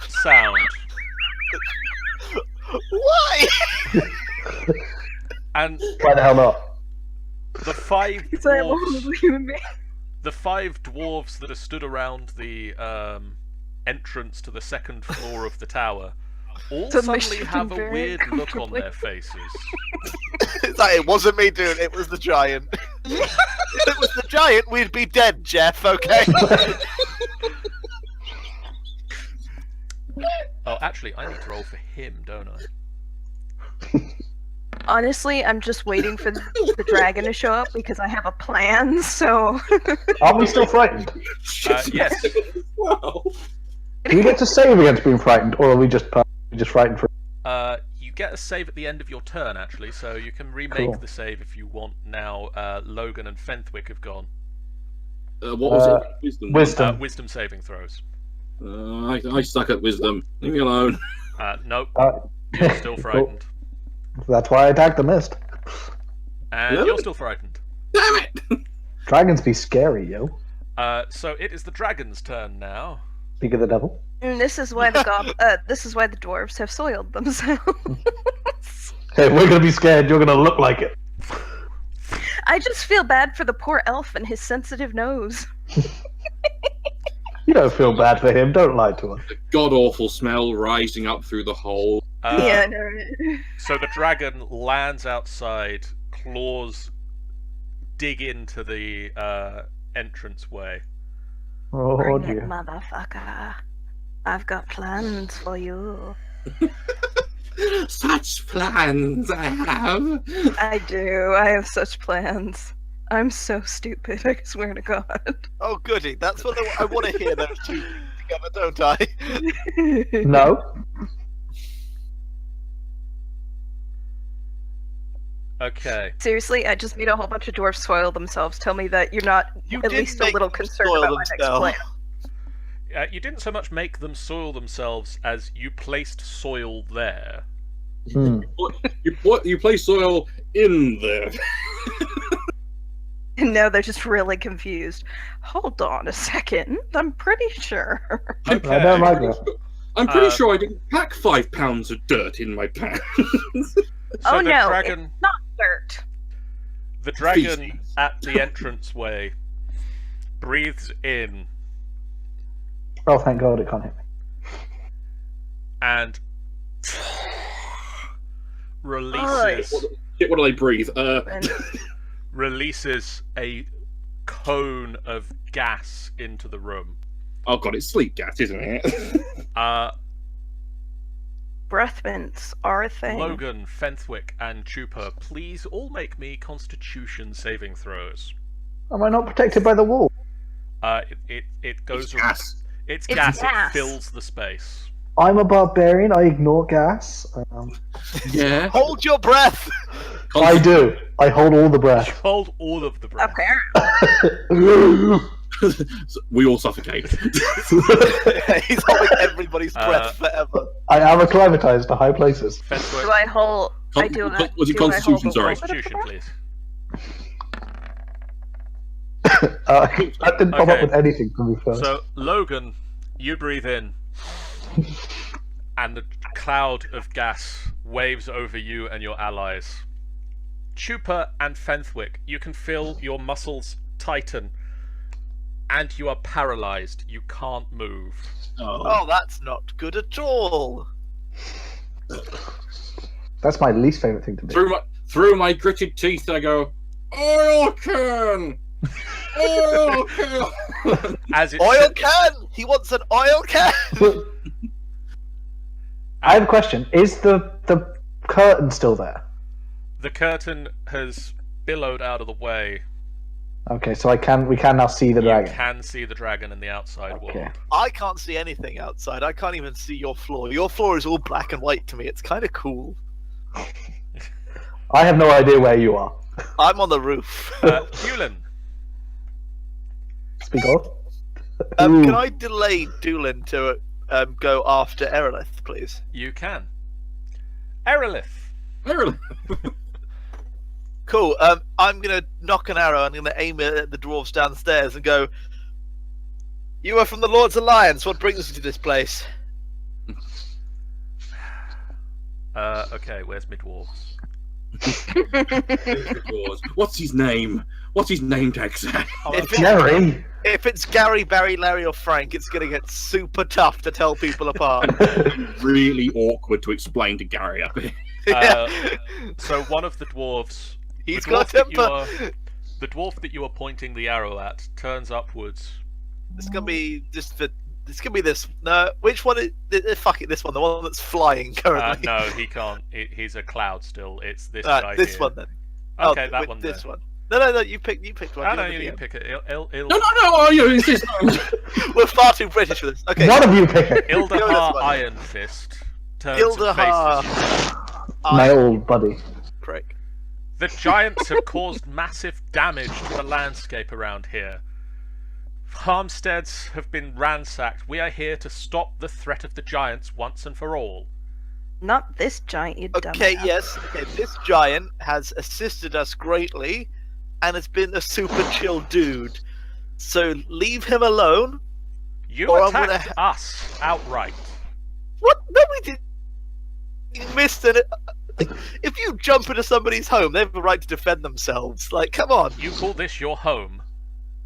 [SPEAKER 1] sound,
[SPEAKER 3] Why?
[SPEAKER 1] and
[SPEAKER 2] Why the hell not?
[SPEAKER 1] the 5
[SPEAKER 4] Because I am a
[SPEAKER 1] dwarves,
[SPEAKER 4] horrible human being.
[SPEAKER 1] the 5 dwarves that are stood around the entrance to the second floor of the tower, all
[SPEAKER 4] Suddenly
[SPEAKER 1] suddenly
[SPEAKER 4] shifting
[SPEAKER 1] have a
[SPEAKER 4] very
[SPEAKER 1] weird look on
[SPEAKER 4] uncomfortably.
[SPEAKER 1] their faces.
[SPEAKER 3] It's like, it wasn't me, dude. It was the giant. If it was the giant, we'd be dead, Geoff. Okay.
[SPEAKER 1] Oh, actually, I need to roll for him, don't I?
[SPEAKER 4] Honestly, I'm just waiting for the dragon to show up because I have a plan, so...
[SPEAKER 2] Are we still frightened?
[SPEAKER 1] Yes.
[SPEAKER 5] Wow.
[SPEAKER 2] Do we get to save against being frightened, or are we just frightened for?
[SPEAKER 1] You get a save at the end of your turn, actually, so you can remake
[SPEAKER 2] Cool.
[SPEAKER 1] the save if you want now. Logan and Fenthwick have gone.
[SPEAKER 5] What was it? Wisdom.
[SPEAKER 2] Wisdom.
[SPEAKER 1] Wisdom saving throws.
[SPEAKER 5] I suck at wisdom. Leave me alone.
[SPEAKER 1] Nope,
[SPEAKER 2] Uh,
[SPEAKER 1] you're still frightened.
[SPEAKER 2] That's why I attacked the mist.
[SPEAKER 1] And
[SPEAKER 5] Really?
[SPEAKER 1] you're still frightened.
[SPEAKER 5] Damn it!
[SPEAKER 2] Dragons be scary, yo.
[SPEAKER 1] So it is the dragon's turn now.
[SPEAKER 2] Speak of the devil.
[SPEAKER 4] And this is why the this is why the dwarves have soiled themselves.
[SPEAKER 2] Hey, we're gonna be scared. You're gonna look like it.
[SPEAKER 4] I just feel bad for the poor elf and his sensitive nose.
[SPEAKER 2] You don't feel bad for him. Don't lie to us.
[SPEAKER 5] The god awful smell rising up through the hole.
[SPEAKER 4] Yeah, no.
[SPEAKER 1] So the dragon lands outside, claws dig into the entranceway.
[SPEAKER 2] Oh
[SPEAKER 4] Bring it,
[SPEAKER 2] dear.
[SPEAKER 4] motherfucker. I've got plans for you.
[SPEAKER 5] Such plans I have.
[SPEAKER 4] I do. I have such plans. I'm so stupid, I swear to God.
[SPEAKER 3] Oh, goody. That's what I want to hear those two together, don't I?
[SPEAKER 2] No.
[SPEAKER 1] Okay.
[SPEAKER 4] Seriously, I just made a whole bunch of dwarves soil themselves. Tell me that you're not
[SPEAKER 3] You
[SPEAKER 4] at
[SPEAKER 3] did
[SPEAKER 4] least a
[SPEAKER 3] make
[SPEAKER 4] little
[SPEAKER 3] them
[SPEAKER 4] concerned
[SPEAKER 3] soil
[SPEAKER 4] about my next
[SPEAKER 3] themselves.
[SPEAKER 4] plan.
[SPEAKER 1] You didn't so much make them soil themselves as you placed soil there.
[SPEAKER 2] Hmm.
[SPEAKER 5] You place soil in there.
[SPEAKER 4] And now they're just really confused. Hold on a second. I'm pretty sure.
[SPEAKER 1] Okay.
[SPEAKER 2] I don't like that.
[SPEAKER 5] I'm pretty
[SPEAKER 1] Uh,
[SPEAKER 5] sure I didn't pack 5 pounds of dirt in my pants.
[SPEAKER 1] So
[SPEAKER 4] Oh,
[SPEAKER 1] the
[SPEAKER 4] no,
[SPEAKER 1] dragon,
[SPEAKER 4] Not dirt.
[SPEAKER 1] the dragon
[SPEAKER 5] Feces.
[SPEAKER 1] at the entranceway breathes in
[SPEAKER 2] Oh, thank God it can't hit me.
[SPEAKER 1] and releases
[SPEAKER 5] Shit, what do they breathe?
[SPEAKER 4] And
[SPEAKER 1] releases a cone of gas into the room.
[SPEAKER 5] Oh god, it's sleep gas, isn't it?
[SPEAKER 4] breath mints are a thing.
[SPEAKER 1] Logan, Fenthwick, and Chupa, please all make me Constitution saving throws.
[SPEAKER 2] Am I not protected by the wall?
[SPEAKER 1] It goes.
[SPEAKER 5] Gas.
[SPEAKER 1] It's
[SPEAKER 4] It's
[SPEAKER 1] gas.
[SPEAKER 4] gas.
[SPEAKER 1] It fills the space.
[SPEAKER 2] I'm a barbarian. I ignore gas.
[SPEAKER 5] Yeah.
[SPEAKER 3] Hold your breath.
[SPEAKER 2] I do. I hold all the breath.
[SPEAKER 1] Hold all of the breath.
[SPEAKER 4] Apparently.
[SPEAKER 5] We all suffocate.
[SPEAKER 3] He's holding everybody's breath forever.
[SPEAKER 2] I am acclimatized to high places.
[SPEAKER 1] Fenthwick,
[SPEAKER 4] Do I hold? I do that.
[SPEAKER 5] Was it
[SPEAKER 4] do I hold
[SPEAKER 5] Constitution?
[SPEAKER 4] the
[SPEAKER 5] Sorry.
[SPEAKER 4] wall bit of the
[SPEAKER 1] Constitution,
[SPEAKER 4] breath?
[SPEAKER 1] please.
[SPEAKER 2] That didn't pop up
[SPEAKER 1] Okay.
[SPEAKER 2] with anything for me first.
[SPEAKER 1] So, Logan, you breathe in, and the cloud of gas waves over you and your allies. Chupa and Fenthwick, you can feel your muscles tighten, and you are paralyzed. You can't move.
[SPEAKER 3] Oh, that's not good at all.
[SPEAKER 2] That's my least favorite thing to do.
[SPEAKER 5] Through my gritted teeth, I go, oil can! Oil can!
[SPEAKER 1] As it
[SPEAKER 3] Oil can. He wants an oil can.
[SPEAKER 2] I have a question. Is the curtain still there?
[SPEAKER 1] the curtain has billowed out of the way.
[SPEAKER 2] Okay, so we can now see the dragon.
[SPEAKER 1] You can see the dragon in the outside
[SPEAKER 2] Okay.
[SPEAKER 1] world.
[SPEAKER 3] I can't see anything outside. I can't even see your floor. Your floor is all black and white to me. It's kind of cool.
[SPEAKER 2] I have no idea where you are.
[SPEAKER 3] I'm on the roof.
[SPEAKER 1] Hewlin,
[SPEAKER 2] Speak of.
[SPEAKER 3] Can I delay Doolin to go after Erelith, please?
[SPEAKER 1] you can. Erelith,
[SPEAKER 3] Cool. I'm gonna knock an arrow. I'm gonna aim it at the dwarves downstairs and go. You are from the Lord's Alliance. What brings you to this place?
[SPEAKER 1] okay, where's Midwalls?
[SPEAKER 5] What's his name? What's his name tag say?
[SPEAKER 2] Jerry.
[SPEAKER 3] If it's Gary, Barry, Larry, or Frank, it's gonna get super tough to tell people apart.
[SPEAKER 5] Really awkward to explain to Gary up here.
[SPEAKER 1] So one of the dwarves,
[SPEAKER 3] He's
[SPEAKER 1] the
[SPEAKER 3] got
[SPEAKER 1] dwarf that
[SPEAKER 3] temper.
[SPEAKER 1] the dwarf that you are pointing the arrow at turns upwards.
[SPEAKER 3] It's gonna be just the. It's gonna be this. No, which one? Fuck it, this one. The one that's flying currently.
[SPEAKER 1] No, he can't. He's a cloud still. It's this guy
[SPEAKER 3] this
[SPEAKER 1] here.
[SPEAKER 3] one then.
[SPEAKER 1] Okay,
[SPEAKER 3] Oh,
[SPEAKER 1] that
[SPEAKER 3] with
[SPEAKER 1] one.
[SPEAKER 3] This
[SPEAKER 1] there.
[SPEAKER 3] one. No. You picked one.
[SPEAKER 1] Oh,
[SPEAKER 3] You're
[SPEAKER 1] no,
[SPEAKER 3] the
[SPEAKER 1] you
[SPEAKER 3] DM.
[SPEAKER 1] pick it.
[SPEAKER 5] No, oh, you insist.
[SPEAKER 3] We're far too British for this. Okay.
[SPEAKER 2] One of you pick it.
[SPEAKER 3] Go this
[SPEAKER 1] Ildahar
[SPEAKER 3] one.
[SPEAKER 1] Iron Fist turns and
[SPEAKER 3] Ildahar.
[SPEAKER 1] faces you.
[SPEAKER 2] My old buddy.
[SPEAKER 3] Prick.
[SPEAKER 1] The giants have caused massive damage to the landscape around here. Farmsteads have been ransacked. We are here to stop the threat of the giants once and for all.
[SPEAKER 4] Not this giant, you
[SPEAKER 3] Okay,
[SPEAKER 4] dumbass.
[SPEAKER 3] yes. Okay, this giant has assisted us greatly, and has been a super chill dude. So leave him alone.
[SPEAKER 1] You
[SPEAKER 3] Or I'm
[SPEAKER 1] attacked
[SPEAKER 3] gonna
[SPEAKER 1] us outright.
[SPEAKER 3] What? No, we did. You missed it. If you jump into somebody's home, they have a right to defend themselves. Like, come on.
[SPEAKER 1] You call this your home.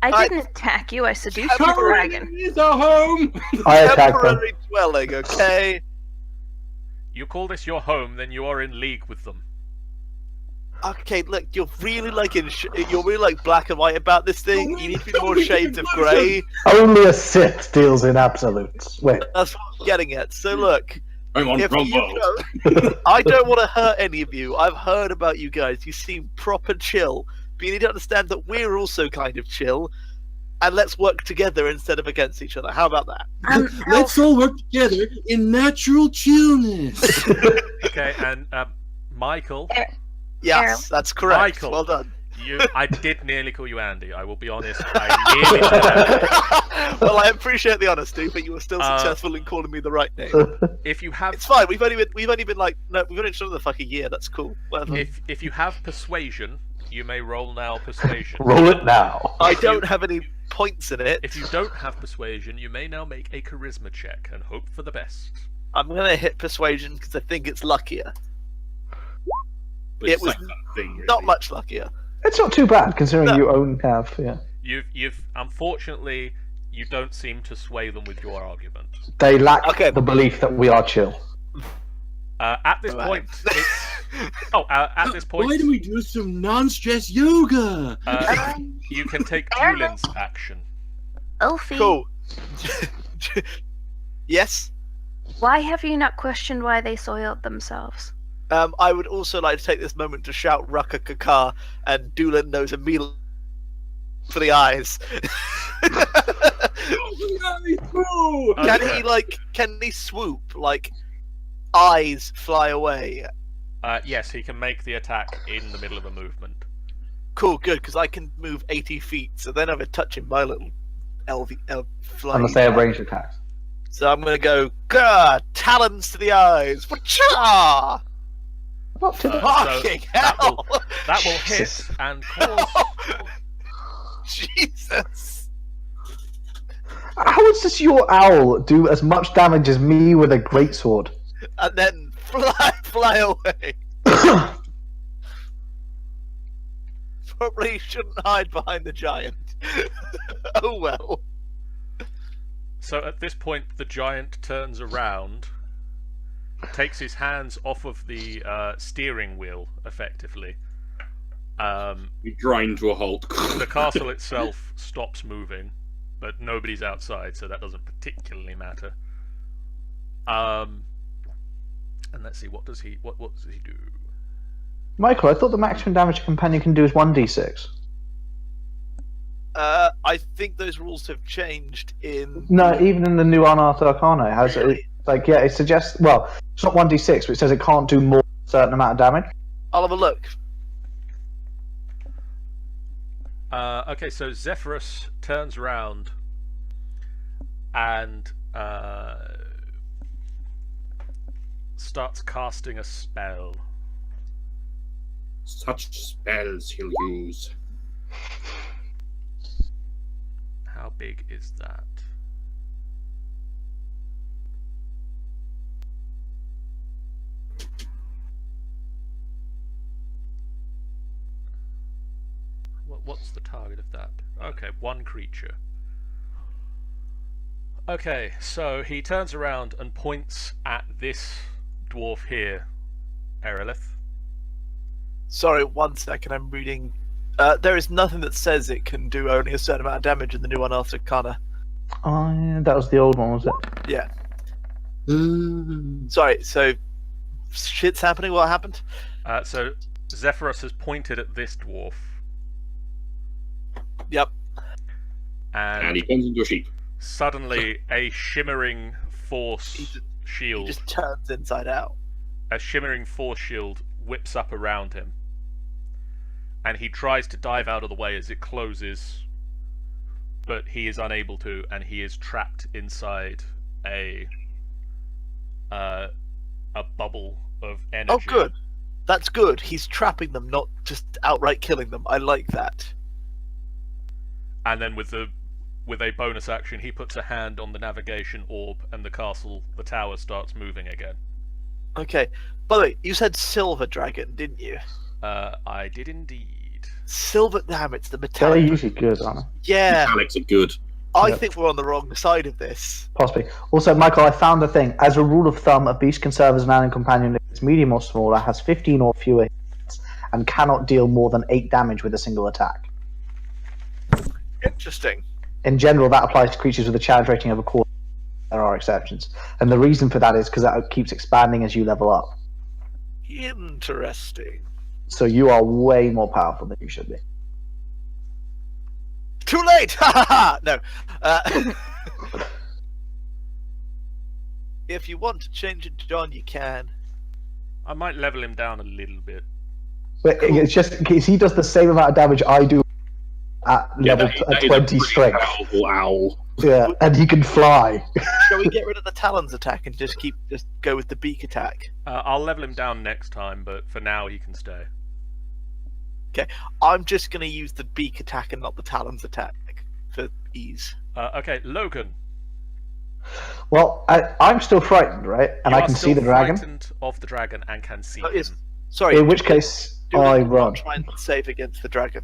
[SPEAKER 4] I didn't attack you, I seduced the dragon.
[SPEAKER 5] It's a home.
[SPEAKER 2] I attacked them.
[SPEAKER 3] Temporary dwelling, okay?
[SPEAKER 1] You call this your home, then you are in league with them.
[SPEAKER 3] Okay, look, you're really you're really like black and white about this thing. You need to be more shades of grey.
[SPEAKER 2] Only a Sith deals in absolutes. Wait.
[SPEAKER 3] That's what I'm getting at. So look,
[SPEAKER 5] Hang on,
[SPEAKER 3] if
[SPEAKER 5] wrong
[SPEAKER 3] you
[SPEAKER 5] world.
[SPEAKER 3] go, I don't want to hurt any of you. I've heard about you guys. You seem proper chill. But you need to understand that we're also kind of chill. And let's work together instead of against each other. How about that?
[SPEAKER 5] Let's all work together in natural chillness.
[SPEAKER 1] Okay, and Michael,
[SPEAKER 3] Yes, that's correct.
[SPEAKER 1] Michael.
[SPEAKER 3] Well done.
[SPEAKER 1] I did nearly call you Andy. I will be honest. I nearly did.
[SPEAKER 3] Well, I appreciate the honesty, but you were still successful in calling me the right name.
[SPEAKER 1] If you have
[SPEAKER 3] It's fine. We've only been like we've been each other for like a year. That's cool. Whatever.
[SPEAKER 1] if you have persuasion, you may roll now persuasion.
[SPEAKER 2] Roll it now.
[SPEAKER 3] I don't have any points in it.
[SPEAKER 1] If you don't have persuasion, you may now make a charisma check and hope for the best.
[SPEAKER 3] I'm gonna hit persuasion because I think it's luckier.
[SPEAKER 5] But
[SPEAKER 3] It
[SPEAKER 5] it's
[SPEAKER 3] was
[SPEAKER 5] the same thing, really.
[SPEAKER 3] Not much luckier.
[SPEAKER 2] It's not too bad considering
[SPEAKER 3] No.
[SPEAKER 2] you have. Yeah.
[SPEAKER 1] You've unfortunately you don't seem to sway them with your argument.
[SPEAKER 2] They lack
[SPEAKER 3] Okay.
[SPEAKER 2] the belief that we are chill.
[SPEAKER 1] At this
[SPEAKER 3] Right.
[SPEAKER 1] point, at this point,
[SPEAKER 5] Why don't we do some non-stress yoga?
[SPEAKER 1] you can take Julian's action.
[SPEAKER 4] Elfie.
[SPEAKER 3] Cool. Yes.
[SPEAKER 4] Why have you not questioned why they soiled themselves?
[SPEAKER 3] I would also like to take this moment to shout Rucka Kakar, and Doolin knows immediately for the eyes. Can he swoop, like, eyes fly away?
[SPEAKER 1] Yes, he can make the attack in the middle of a movement.
[SPEAKER 3] Cool, good, because I can move 80 feet, so then I'm touching my little flying.
[SPEAKER 2] Unless they have ranged attacks.
[SPEAKER 3] So I'm going to go, Gah! Talons to the eyes! Wacha!
[SPEAKER 2] Not to the
[SPEAKER 3] Fucking hell!
[SPEAKER 1] That will hit and cause.
[SPEAKER 3] Jesus!
[SPEAKER 2] How does your owl do as much damage as me with a greatsword?
[SPEAKER 3] And then fly away. Probably shouldn't hide behind the giant. Oh well.
[SPEAKER 1] So at this point, the giant turns around, takes his hands off of the steering wheel, effectively.
[SPEAKER 5] We grind to a halt.
[SPEAKER 1] The castle itself stops moving, but nobody's outside, so that doesn't particularly matter. And let's see, what does he do?
[SPEAKER 2] Michael, I thought the maximum damage a companion can do is 1d6.
[SPEAKER 3] I think those rules have changed in.
[SPEAKER 2] No, even in the new Unearthed Arcana, it has it suggests. Well, it's not 1d6, but it says it can't do more than a certain amount of damage.
[SPEAKER 3] I'll have a look.
[SPEAKER 1] Okay, so Zephyrus turns around and starts casting a spell.
[SPEAKER 5] Such spells he'll use.
[SPEAKER 1] How big is that? What's the target of that? Okay, one creature. Okay, so he turns around and points at this dwarf here, Erilith.
[SPEAKER 3] Sorry, 1 second. I'm reading. There is nothing that says it can do only a certain amount of damage in the new Unearthed Arcana.
[SPEAKER 2] Oh, yeah, that was the old one, was it?
[SPEAKER 3] Yeah. Sorry. So, shit's happening. What happened?
[SPEAKER 1] So Zephyrus has pointed at this dwarf.
[SPEAKER 3] Yep.
[SPEAKER 5] And he turns into a sheep.
[SPEAKER 1] Suddenly, a shimmering force shield.
[SPEAKER 3] He just turns inside out.
[SPEAKER 1] A shimmering force shield whips up around him, and he tries to dive out of the way as it closes, but he is unable to, and he is trapped inside a bubble of energy.
[SPEAKER 3] Oh, good. That's good. He's trapping them, not just outright killing them. I like that.
[SPEAKER 1] And then with a bonus action, he puts a hand on the navigation orb, and the tower starts moving again.
[SPEAKER 3] Okay. By the way, you said silver dragon, didn't you?
[SPEAKER 1] I did indeed.
[SPEAKER 3] Silver, damn, it's the
[SPEAKER 2] They're
[SPEAKER 3] metallic.
[SPEAKER 2] usually good, aren't they?
[SPEAKER 3] Yeah.
[SPEAKER 5] Metallics are good.
[SPEAKER 3] I
[SPEAKER 2] Yep.
[SPEAKER 3] think we're on the wrong side of this.
[SPEAKER 2] Possibly. Also, Michael, I found a thing. As a rule of thumb, a beast can serve as an alien companion if it's medium or smaller, has 15 or fewer hits, and cannot deal more than 8 damage with a single attack.
[SPEAKER 3] Interesting.
[SPEAKER 2] In general, that applies to creatures with a challenge rating of a quarter. There are exceptions. And the reason for that is because that keeps expanding as you level up.
[SPEAKER 3] Interesting.
[SPEAKER 2] So you are way more powerful than you should be.
[SPEAKER 3] Too late! Ha ha ha! No. If you want to change it, John, you can.
[SPEAKER 1] I might level him down a little bit.
[SPEAKER 2] But it's just because he does the same amount of damage I do at level
[SPEAKER 5] that is a
[SPEAKER 2] 20
[SPEAKER 5] pretty
[SPEAKER 2] strength.
[SPEAKER 5] powerful owl.
[SPEAKER 2] Yeah, and he can fly.
[SPEAKER 3] Shall we get rid of the talons attack and just go with the beak attack?
[SPEAKER 1] I'll level him down next time, but for now he can stay.
[SPEAKER 3] I'm just going to use the beak attack and not the talons attack for ease.
[SPEAKER 1] Okay, Logan.
[SPEAKER 2] Well, I'm still frightened, right? And
[SPEAKER 1] You
[SPEAKER 2] I
[SPEAKER 1] are
[SPEAKER 2] can
[SPEAKER 1] still
[SPEAKER 2] see the dragon.
[SPEAKER 1] frightened of the dragon and can see
[SPEAKER 3] Oh,
[SPEAKER 1] him.
[SPEAKER 3] yes. Sorry.
[SPEAKER 2] In which case,
[SPEAKER 3] Doolin
[SPEAKER 2] I
[SPEAKER 3] will not
[SPEAKER 2] run.
[SPEAKER 3] try and save against the dragon.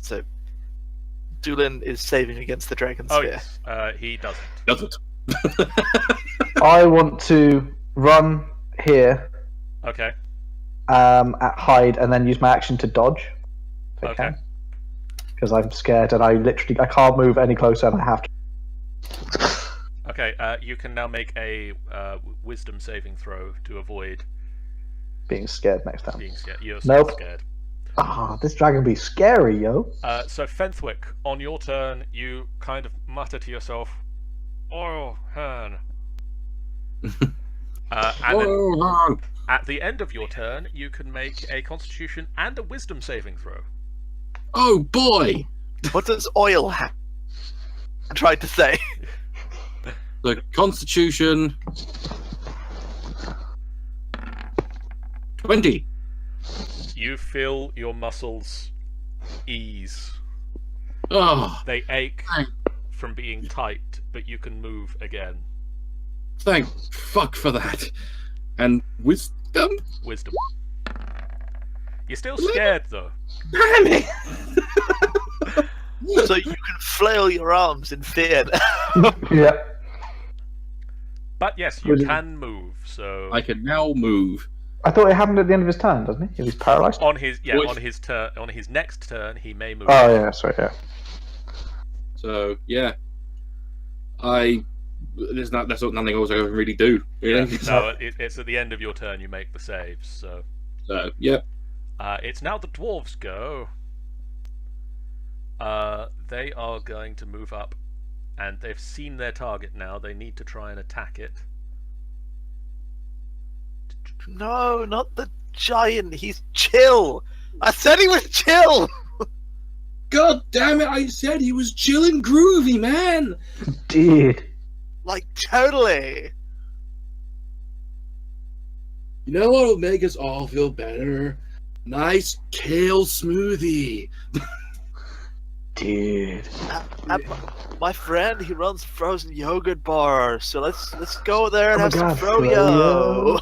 [SPEAKER 3] So, Doolin is saving against the dragon
[SPEAKER 1] Oh
[SPEAKER 3] sphere.
[SPEAKER 1] yes, he doesn't.
[SPEAKER 5] Doesn't.
[SPEAKER 2] I want to run here
[SPEAKER 1] Okay.
[SPEAKER 2] at hide and then use my action to dodge. If I
[SPEAKER 1] Okay.
[SPEAKER 2] can. Because I'm scared and I can't move any closer and I have to.
[SPEAKER 1] Okay, you can now make a wisdom saving throw to avoid
[SPEAKER 2] Being scared next time.
[SPEAKER 1] being scared. You're
[SPEAKER 2] Nope.
[SPEAKER 1] scared.
[SPEAKER 2] Ah, this dragon be scary, yo.
[SPEAKER 1] So Fenthwick, on your turn, you kind of mutter to yourself, "Oh, Hern." And then at the end of your turn, you can make a Constitution and a Wisdom saving throw.
[SPEAKER 5] Oh boy!
[SPEAKER 3] What does oil have? I tried to say.
[SPEAKER 5] The Constitution 20.
[SPEAKER 1] You feel your muscles ease.
[SPEAKER 5] Oh,
[SPEAKER 1] They ache
[SPEAKER 5] Thank-
[SPEAKER 1] from being tight, but you can move again.
[SPEAKER 5] thank fuck for that. And wisdom?
[SPEAKER 1] Wisdom. You're still scared, though.
[SPEAKER 5] Damn it!
[SPEAKER 3] So you can flail your arms in fear.
[SPEAKER 2] Yeah.
[SPEAKER 1] But yes, you
[SPEAKER 2] Wisdom.
[SPEAKER 1] can move. So
[SPEAKER 5] I can now move.
[SPEAKER 2] I thought it happened at the end of his turn, doesn't he? If he's paralysed?
[SPEAKER 1] on his
[SPEAKER 5] Which-
[SPEAKER 1] on his next turn, he may move.
[SPEAKER 2] Oh, yeah, sorry, yeah.
[SPEAKER 5] So yeah, there's nothing else I can really do.
[SPEAKER 1] Yeah,
[SPEAKER 5] Really.
[SPEAKER 1] no, it's at the end of your turn you make the saves. So
[SPEAKER 5] So yeah,
[SPEAKER 1] it's now the dwarves' go. They are going to move up, and they've seen their target now. They need to try and attack it.
[SPEAKER 3] No, not the giant. He's chill. I said he was chill.
[SPEAKER 5] God damn it! I said he was chill and groovy, man.
[SPEAKER 2] Dude.
[SPEAKER 3] Like totally.
[SPEAKER 5] You know what will make us all feel better? Nice kale smoothie.
[SPEAKER 2] Dude.
[SPEAKER 3] My friend, he runs frozen yogurt bars. So let's go there and
[SPEAKER 2] Oh my
[SPEAKER 3] have some
[SPEAKER 2] God,
[SPEAKER 3] froyo.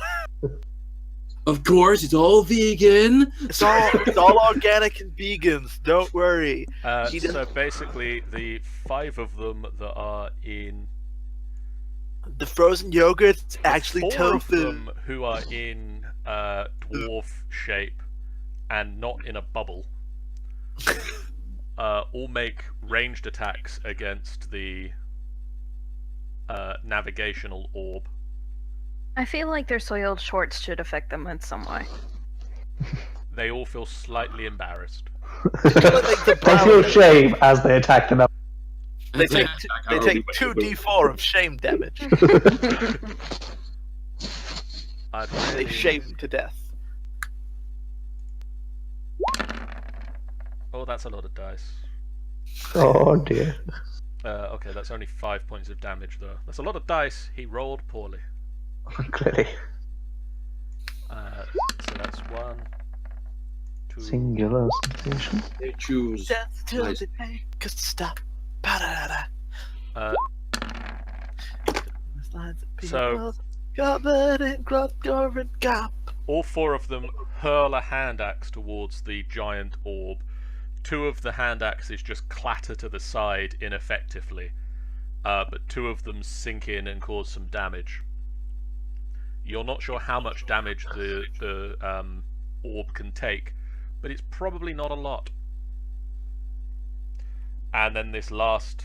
[SPEAKER 5] Of course, it's all vegan.
[SPEAKER 3] It's all organic and vegans. Don't worry. He does-
[SPEAKER 1] So basically, the 5 of them that are in
[SPEAKER 3] The frozen yogurt's actually
[SPEAKER 1] 4 of
[SPEAKER 3] tofu.
[SPEAKER 1] them who are in dwarf shape and not in a bubble all make ranged attacks against the navigational orb.
[SPEAKER 4] I feel like their soiled shorts should affect them in some way.
[SPEAKER 1] They all feel slightly embarrassed.
[SPEAKER 2] They feel shame as they attack the number.
[SPEAKER 3] They take 2d4 of shame damage.
[SPEAKER 1] I'd
[SPEAKER 3] They
[SPEAKER 1] really-
[SPEAKER 3] shame to death.
[SPEAKER 1] Oh, that's a lot of dice.
[SPEAKER 2] Oh dear.
[SPEAKER 1] Okay, that's only 5 points of damage, though. That's a lot of dice. He rolled poorly.
[SPEAKER 2] Clearly.
[SPEAKER 1] So that's 1, 2.
[SPEAKER 2] Singular sensation.
[SPEAKER 5] They choose.
[SPEAKER 3] Death till
[SPEAKER 5] Nice.
[SPEAKER 3] they make us stop. Ba-da-da-da.
[SPEAKER 1] Uh, So-
[SPEAKER 3] Covered in grub and gap.
[SPEAKER 1] all 4 of them hurl a hand axe towards the giant orb. 2 of the hand axes just clatter to the side ineffectively, but 2 of them sink in and cause some damage. You're not sure how much damage the orb can take, but it's probably not a lot. And then this last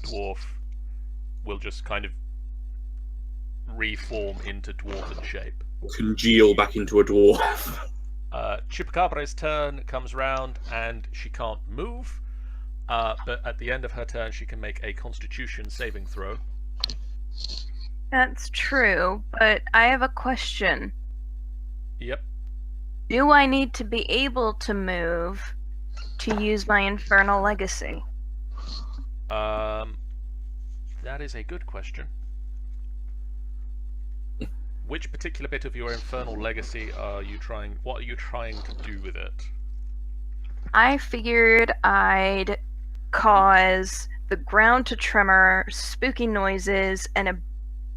[SPEAKER 1] dwarf will just kind of reform into dwarven shape.
[SPEAKER 5] Congeal back into a dwarf.
[SPEAKER 1] Chupacabre's turn comes round and she can't move, but at the end of her turn she can make a Constitution saving throw.
[SPEAKER 4] That's true, but I have a question.
[SPEAKER 1] Yep.
[SPEAKER 4] Do I need to be able to move to use my Infernal Legacy?
[SPEAKER 1] That is a good question. Which particular bit of your Infernal Legacy are you trying? What are you trying to do with it?
[SPEAKER 4] I figured I'd cause the ground to tremor, spooky noises, and a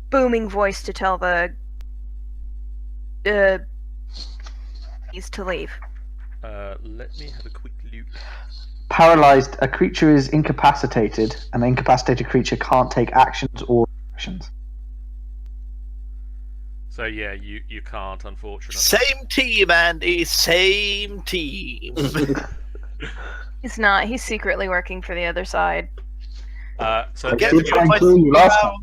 [SPEAKER 4] booming voice to tell the bees to leave.
[SPEAKER 1] Let me have a quick look.
[SPEAKER 2] Paralyzed, a creature is incapacitated. An incapacitated creature can't take actions or actions.
[SPEAKER 1] So yeah, you can't, unfortunately.
[SPEAKER 3] Same team, Andy. Same team.
[SPEAKER 4] He's not. He's secretly working for the other side.
[SPEAKER 1] So
[SPEAKER 3] Get
[SPEAKER 2] Did
[SPEAKER 3] me
[SPEAKER 2] try
[SPEAKER 3] on
[SPEAKER 2] and
[SPEAKER 3] my
[SPEAKER 2] kill you last
[SPEAKER 3] now.
[SPEAKER 2] time.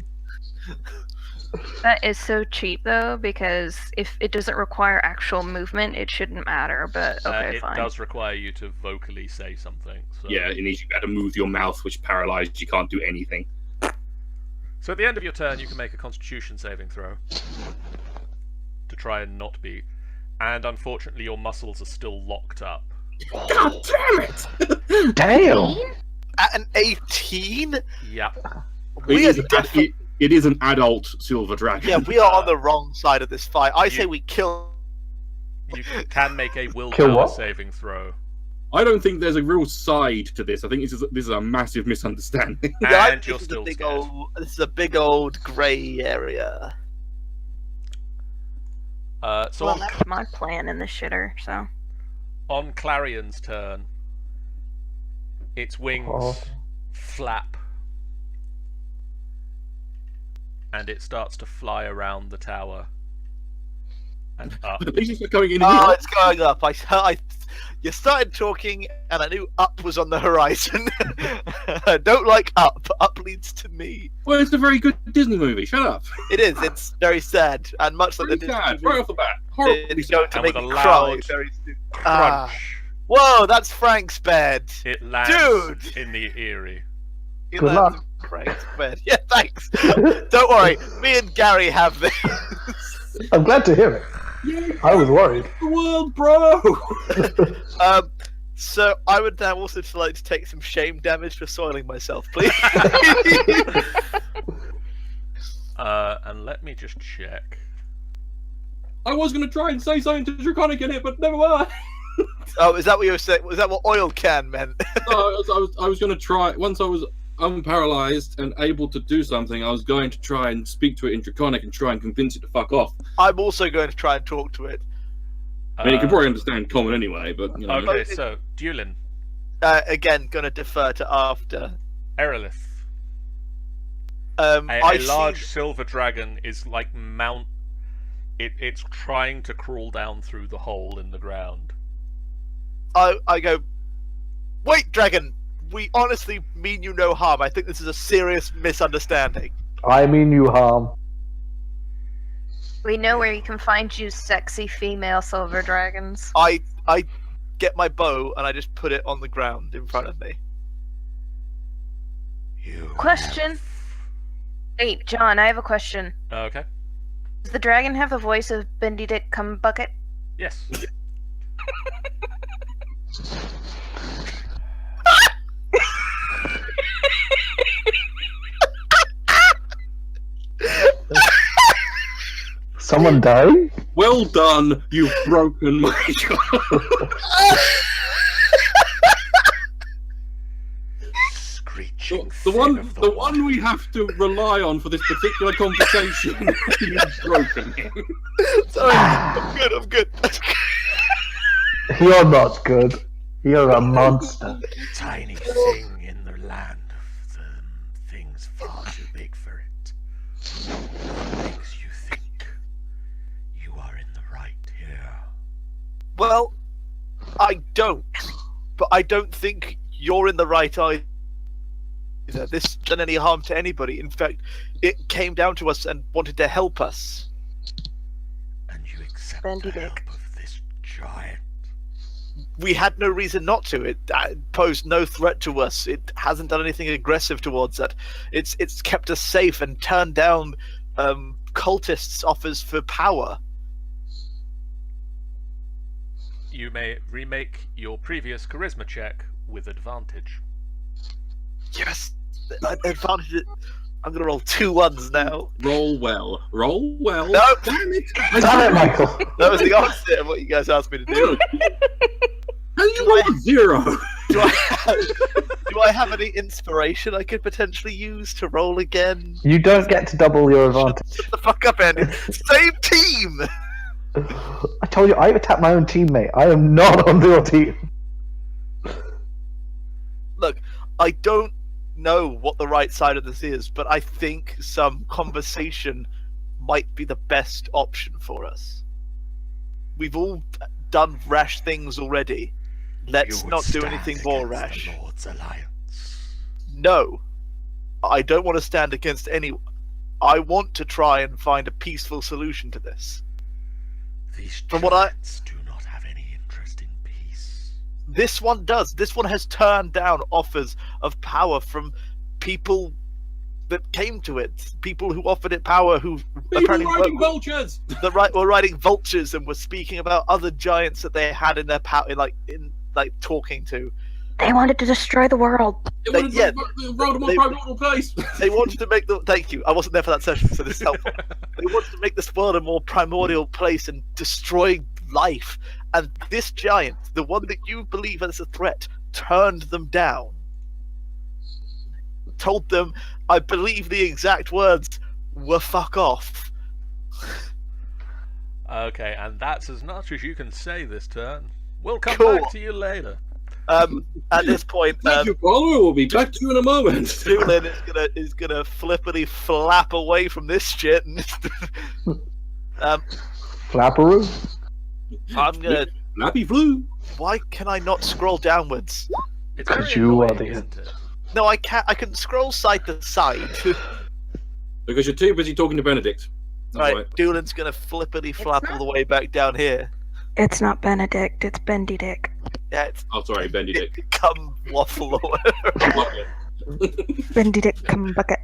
[SPEAKER 4] That is so cheap though, because if it doesn't require actual movement, it shouldn't matter. But okay,
[SPEAKER 1] It
[SPEAKER 4] fine.
[SPEAKER 1] does require you to vocally say something. So.
[SPEAKER 5] Yeah, it needs you to move your mouth, which paralyzed. You can't do anything.
[SPEAKER 1] So at the end of your turn, you can make a Constitution saving throw to try and not be. And unfortunately, your muscles are still locked up.
[SPEAKER 5] God damn it!
[SPEAKER 2] Damn.
[SPEAKER 3] At an 18?
[SPEAKER 1] Yep.
[SPEAKER 3] We are definitely.
[SPEAKER 5] It is an adult silver dragon.
[SPEAKER 3] Yeah, we are on the wrong side of this fight. I say we kill.
[SPEAKER 1] You can make a
[SPEAKER 2] Kill
[SPEAKER 1] willpower
[SPEAKER 2] what?
[SPEAKER 1] saving throw.
[SPEAKER 5] I don't think there's a real side to this. I think this is a massive misunderstanding.
[SPEAKER 3] Yeah, I
[SPEAKER 1] And
[SPEAKER 3] think
[SPEAKER 1] you're
[SPEAKER 3] this is a
[SPEAKER 1] still
[SPEAKER 3] big
[SPEAKER 1] scared.
[SPEAKER 3] This is a big old grey area.
[SPEAKER 1] So
[SPEAKER 4] Well,
[SPEAKER 1] on,
[SPEAKER 4] that's my plan in the shitter. So
[SPEAKER 1] on Clarion's turn, its wings
[SPEAKER 2] Oh.
[SPEAKER 1] flap. And it starts to fly around the tower. And up.
[SPEAKER 5] At least it's not going in
[SPEAKER 3] Oh,
[SPEAKER 5] here.
[SPEAKER 3] it's going up. You started talking, and I knew up was on the horizon. I don't like up. Up leads to me.
[SPEAKER 5] Well, it's a very good Disney movie. Shut up.
[SPEAKER 3] It is. It's very sad, and much like
[SPEAKER 5] Very
[SPEAKER 3] the
[SPEAKER 5] sad.
[SPEAKER 3] Disney
[SPEAKER 5] Right off the bat. Horribly
[SPEAKER 3] it's
[SPEAKER 5] sad.
[SPEAKER 3] going to
[SPEAKER 1] And
[SPEAKER 3] make
[SPEAKER 1] with
[SPEAKER 3] me
[SPEAKER 1] a
[SPEAKER 3] cry
[SPEAKER 1] loud
[SPEAKER 3] very soon.
[SPEAKER 1] Crunch.
[SPEAKER 3] Ah. Whoa, that's Frank's bed.
[SPEAKER 1] It lands
[SPEAKER 3] Dude!
[SPEAKER 1] in the Eyrie.
[SPEAKER 3] You
[SPEAKER 2] Good
[SPEAKER 3] know,
[SPEAKER 2] luck.
[SPEAKER 3] Frank's bed. Yeah, thanks. Don't worry. Me and Gary have this.
[SPEAKER 2] I'm glad to hear it.
[SPEAKER 5] Yeah,
[SPEAKER 2] I was worried.
[SPEAKER 5] the world, bro.
[SPEAKER 3] So I would now also like to take some shame damage for soiling myself, please.
[SPEAKER 1] And let me just check.
[SPEAKER 5] I was going to try and say something to Draconic in it, but never mind.
[SPEAKER 3] Oh, is that what you were saying? Was that what oil can meant?
[SPEAKER 5] No, I was going to try. Once I was unparalyzed and able to do something, I was going to try and speak to it in Draconic and try and convince it to fuck off.
[SPEAKER 3] I'm also going to try and talk to it.
[SPEAKER 5] I mean, it can probably understand common anyway, but you know.
[SPEAKER 1] Okay, so Dulin,
[SPEAKER 3] Again, going to defer to after.
[SPEAKER 1] Erelith.
[SPEAKER 3] I
[SPEAKER 1] A
[SPEAKER 3] see-
[SPEAKER 1] large silver dragon is like it's trying to crawl down through the hole in the ground.
[SPEAKER 3] I go, wait, dragon. We honestly mean you no harm. I think this is a serious misunderstanding.
[SPEAKER 2] I mean you harm.
[SPEAKER 4] we know where you can find you sexy female silver dragons.
[SPEAKER 3] I get my bow and I just put it on the ground in front of me.
[SPEAKER 4] Question. Hey, John, I have a question.
[SPEAKER 1] Okay.
[SPEAKER 4] Does the dragon have the voice of Bendy Dick Cum Bucket?
[SPEAKER 1] Yes.
[SPEAKER 2] Someone dying?
[SPEAKER 5] Well done, you've broken my jaw.
[SPEAKER 1] Screeching.
[SPEAKER 5] The one we have to rely on for this particular conversation, you've broken him.
[SPEAKER 3] Sorry, I'm good.
[SPEAKER 2] You're not good. You're a monster.
[SPEAKER 1] Tiny thing in the land of the things far too big for it. What makes you think you are in the right here?
[SPEAKER 3] Well, I don't. But I don't think you're in the right either. This hasn't done any harm to anybody. In fact, it came down to us and wanted to help us.
[SPEAKER 1] And you accept
[SPEAKER 4] Bendy
[SPEAKER 1] the
[SPEAKER 4] Dick.
[SPEAKER 1] help of this giant.
[SPEAKER 3] We had no reason not to. It posed no threat to us. It hasn't done anything aggressive towards that. It's kept us safe and turned down cultists' offers for power.
[SPEAKER 1] You may remake your previous charisma check with advantage.
[SPEAKER 3] Yes, advantage. I'm gonna roll 2 1s now.
[SPEAKER 5] Roll well. Roll well.
[SPEAKER 3] No.
[SPEAKER 5] Damn it.
[SPEAKER 2] Damn it, Michael.
[SPEAKER 3] That was the opposite of what you guys asked me to do.
[SPEAKER 5] How did you roll a 0?
[SPEAKER 3] Do I have any inspiration I could potentially use to roll again?
[SPEAKER 2] You don't get to double your advantage.
[SPEAKER 3] Shut the fuck up, Andy. Same team.
[SPEAKER 2] I told you, I attacked my own teammate. I am not on your team.
[SPEAKER 3] Look, I don't know what the right side of this is, but I think some conversation might be the best option for us. We've all done rash things already. Let's
[SPEAKER 1] You would
[SPEAKER 3] not do
[SPEAKER 1] stand
[SPEAKER 3] anything more
[SPEAKER 1] against
[SPEAKER 3] rash.
[SPEAKER 1] The Lord's alliance.
[SPEAKER 3] No. I don't want to stand against anyone. I want to try and find a peaceful solution to this.
[SPEAKER 1] These
[SPEAKER 3] From what I-
[SPEAKER 1] giants do not have any interest in peace.
[SPEAKER 3] This one does. This one has turned down offers of power from people that came to it. People who offered it power, who
[SPEAKER 5] People
[SPEAKER 3] apparently
[SPEAKER 5] riding
[SPEAKER 3] were,
[SPEAKER 5] vultures.
[SPEAKER 3] were riding vultures and were speaking about other giants that they had in their power, in talking to.
[SPEAKER 4] They wanted to destroy the world.
[SPEAKER 5] They wanted to
[SPEAKER 3] yeah,
[SPEAKER 5] roll them on
[SPEAKER 3] they-
[SPEAKER 5] primordial place.
[SPEAKER 3] They wanted to make the. Thank you. I wasn't there for that session, so this is helpful. They wanted to make this world a more primordial place and destroy life. And this giant, the one that you believe as a threat, turned them down. Told them, I believe the exact words were "fuck off."
[SPEAKER 1] Okay, and that's as much as you can say this turn. We'll come
[SPEAKER 3] Cool.
[SPEAKER 1] back to you later.
[SPEAKER 3] At this point,
[SPEAKER 5] Thank you, follower. We'll be back to you in a moment.
[SPEAKER 3] Doolin is gonna flippity flap away from this shit, and
[SPEAKER 2] Flapperoo?
[SPEAKER 3] I'm gonna.
[SPEAKER 5] Happy flu.
[SPEAKER 3] Why can I not scroll downwards?
[SPEAKER 1] It's
[SPEAKER 2] Because
[SPEAKER 1] very
[SPEAKER 2] you are
[SPEAKER 1] annoying,
[SPEAKER 2] the-
[SPEAKER 1] isn't it?
[SPEAKER 3] No, I can't. I can scroll side to side.
[SPEAKER 5] Because you're too busy talking to Benedict. That's
[SPEAKER 3] Right,
[SPEAKER 5] right.
[SPEAKER 3] Doolin's gonna flippity flap all the way back down here.
[SPEAKER 4] It's not Benedict, it's Bendy Dick.
[SPEAKER 3] Yeah, it's
[SPEAKER 5] Oh, sorry, Bendy Dick.
[SPEAKER 3] come waffle or whatever.
[SPEAKER 4] Bendy Dick come bucket.